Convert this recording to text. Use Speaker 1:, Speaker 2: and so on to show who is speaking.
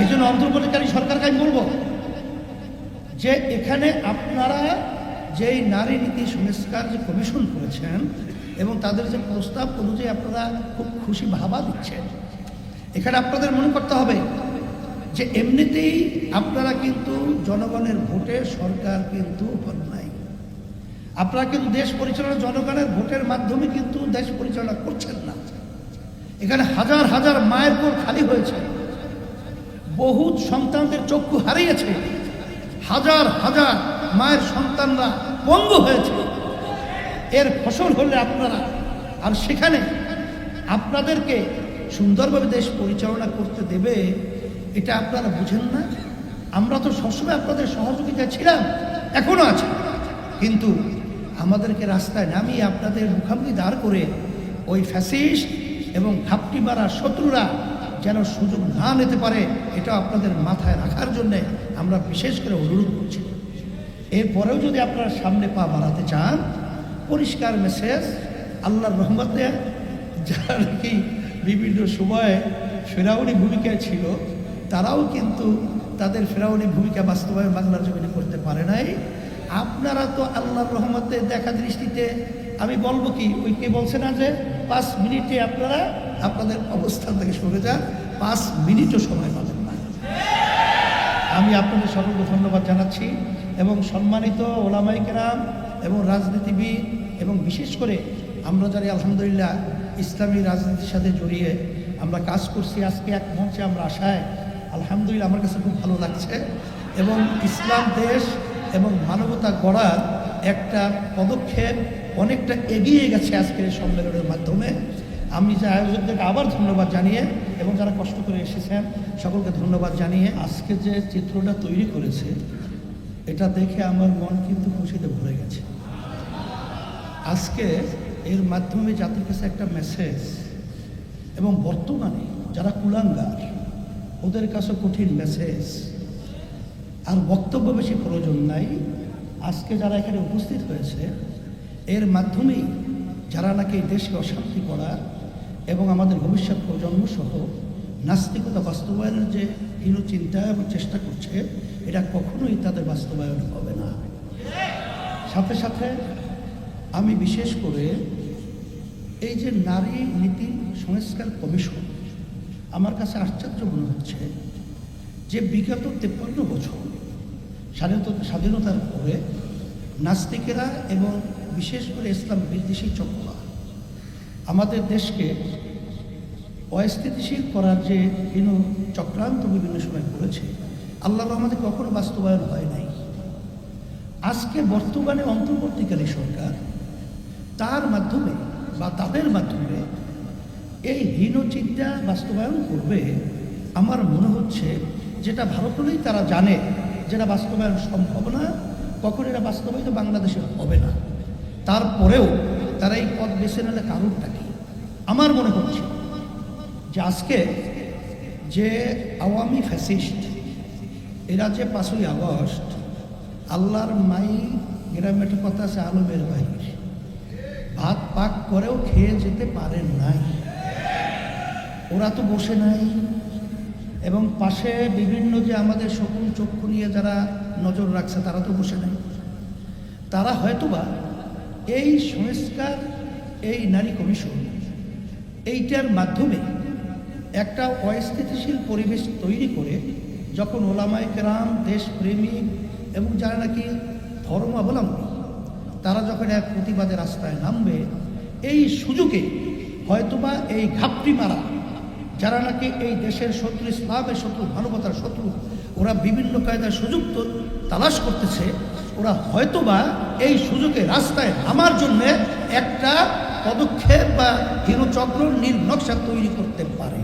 Speaker 1: এই জন্য অন্তর্বর্তীকালীন সরকারকে আমি বলবো যে এখানে আপনারা যেই নারী নীতি সংস্কার যে কমিশন করেছেন এবং তাদের যে প্রস্তাব অনুযায়ী আপনারা খুব খুশি ভাবা দিচ্ছেন, এখানে আপনাদের মনে করতে হবে যে এমনিতেই আপনারা কিন্তু জনগণের ভোটে সরকার কিন্তু হন নাই। আপনারা কিন্তু দেশ পরিচালনা জনগণের ভোটের মাধ্যমে কিন্তু দেশ পরিচালনা করছেন না। এখানে হাজার হাজার মায়ের কোল খালি হয়েছে, বহু সন্তানদের চক্ষু হারিয়েছে, হাজার হাজার মায়ের সন্তানরা পঙ্গু হয়েছে। এর ফসল হলে আপনারা, আর সেখানে আপনাদেরকে সুন্দরভাবে দেশ পরিচালনা করতে দেবে, এটা আপনারা বুঝেন না। আমরা তো সবসময় আপনাদের সহযোগিতা ছিলাম, এখনো আছে, কিন্তু আমাদেরকে রাস্তায় নামিয়ে আপনাদের মুখামুখি দাঁড় করে ওই ফ্যাসিস্ট এবং ঘাপটি মারা শত্রুরা যেন সুযোগ না নিতে পারে, এটা আপনাদের মাথায় রাখার জন্যে আমরা বিশেষ করে অনুরোধ করছি। এরপরেও যদি আপনারা সামনে পা বাড়াতে চান, পরিষ্কার মেসেজ, আল্লাহর রহমতে যারা নাকি বিভিন্ন সময়ে ফেরাউনি ভূমিকায় ছিল, তারাও কিন্তু তাদের ফেরাউনি ভূমিকা বাস্তবায়ন বাংলার জমিনে করতে পারে নাই। আপনারা তো আল্লাহর রহমতে দেখা দৃষ্টিতে, আমি বলবো কি, ওই কে বলছে না যে 5 মিনিটে আপনারা আপনাদের অবস্থান থেকে সরে যান, 5 মিনিটও সময় পাবেন না। আমি আপনাদের সকলকে ধন্যবাদ জানাচ্ছি এবং সম্মানিত ওলামায়ে কেরাম এবং রাজনীতিবিদ এবং বিশেষ করে আমরা যারা আলহামদুলিল্লাহ ইসলামী রাজনীতির সাথে জড়িয়ে আমরা কাজ করছি, আজকে এক মঞ্চে আমরা আসায় আলহামদুলিল্লাহ আমার কাছে খুব ভালো লাগছে এবং ইসলাম দেশ এবং মানবতা গড়ার একটা পদক্ষেপ অনেকটা এগিয়ে গেছে আজকের সম্মেলনের মাধ্যমে। আমি যে আয়োজকদেরকে আবার ধন্যবাদ জানিয়ে এবং যারা কষ্ট করে এসেছেন সকলকে ধন্যবাদ জানিয়ে, আজকে যে চিত্রটা তৈরি করেছে এটা দেখে আমার মন কিন্তু খুশিতে ভরে গেছে। আজকে এর মাধ্যমে জাতির কাছে একটা মেসেজ, এবং বর্তমানে যারা কুলাঙ্গার ওদের কাছে কঠিন মেসেজ। আর বক্তব্য বেশি প্রয়োজন নাই, আজকে যারা এখানে উপস্থিত হয়েছে এর মাধ্যমেই যারা নাকি দেশকে অশান্তি করার এবং আমাদের ভবিষ্যৎ প্রজন্ম সহ নাস্তিকতা বাস্তবায়নের যে হীন চিন্তা এবং চেষ্টা করছে, এটা কখনোই তাদের বাস্তবায়ন হবে না। সাথে সাথে আমি বিশেষ করে এই যে নারী নীতি সংস্কার কমিশন, আমার কাছে আশ্চর্য মনে হচ্ছে যে বিগত 53 বছর স্বাধীনতার পরে নাস্তিকেরা এবং বিশেষ করে ইসলাম বিদ্বেষী চক্ররা আমাদের দেশকে অস্থিতিশীল করার যে হীন চক্রান্ত বিভিন্ন সময় করেছে, আল্লাহর রহমতে কখনো বাস্তবায়ন হয় নাই। আজকে বর্তমানে অন্তর্বর্তীকালীন সরকার তার মাধ্যমে বা তাদের মাধ্যমে এই হীন চিন্তা বাস্তবায়ন করবে। আমার মনে হচ্ছে যেটা ভারতেই তারা জানে যেটা বাস্তবায়ন সম্ভব না, কখন এটা বাস্তবায়িত বাংলাদেশে হবে না, তারপরেও তারা এই পথ বেছে নিলে কারণটা কি? আমার মনে হচ্ছে যে আজকে যে আওয়ামী ফ্যাসিস্ট এরা যে 5ই আগস্ট আল্লাহর মাই গ্রামের কথা আছে আলমের বাহির ভাত পাক করেও খেয়ে যেতে পারেন নাই, ওরা তো বসে নাই। এবং পাশে বিভিন্ন যে আমাদের শকুন চক্ষু নিয়ে যারা নজর রাখছে তারা তো বসে নাই। তারা হয়তোবা এই সংস্কার, এই নারী কমিশন, এইটার মাধ্যমে একটা অস্থিতিশীল পরিবেশ তৈরি করে যখন ওলামায়ে কেরাম, দেশপ্রেমিক এবং যারা নাকি ধর্মাবলম্বী তারা যখন এক প্রতিবাদের রাস্তায় নামবে, এই সুযোগে হয়তোবা এই ঘাপটি মারা যারা নাকি এই দেশের শত্রু, ইসলামের শত্রু, মানবতার শত্রু, ওরা বিভিন্ন কায়দায় সুযোগ তো তালাশ করতেছে, ওরা হয়তোবা এই সুযোগে রাস্তায় নামার জন্যে একটা পদক্ষেপ বা হীনচক্র নীল নকশা তৈরি করতে পারে।